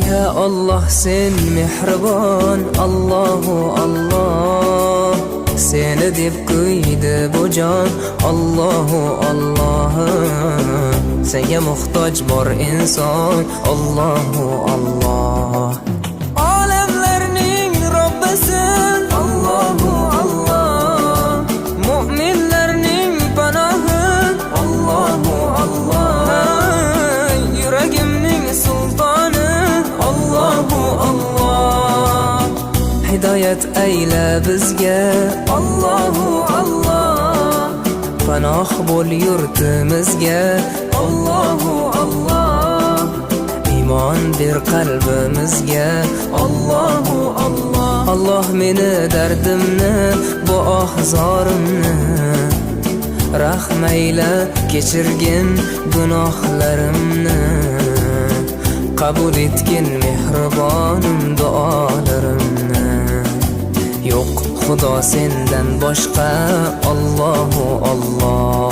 Ya Allah sen mehribon, Allahu Allah. Seni deb kuydi bu jon, Allahu Allah. Senga muhtoj bor inson, Allahu Allah. Olamlarning Robbisin, Allahu Allah. Mu'minlarning panohi, Allahu Allah. Yuragimning sultoni, Allahu Allah. Hidayat ayla bizga, Allahu Allah. Panoh bo'l yurtimizga, Allahu Allah. Iymon ber qalbimizga, Allahu Allah. Allah meni dardimni, bu ohzorimni rahmayla kechirgin gunohlarimni. Qabul etgin mehribonim duolarimni. Yo'q Xudo sendan boshqa, Allahu Allah.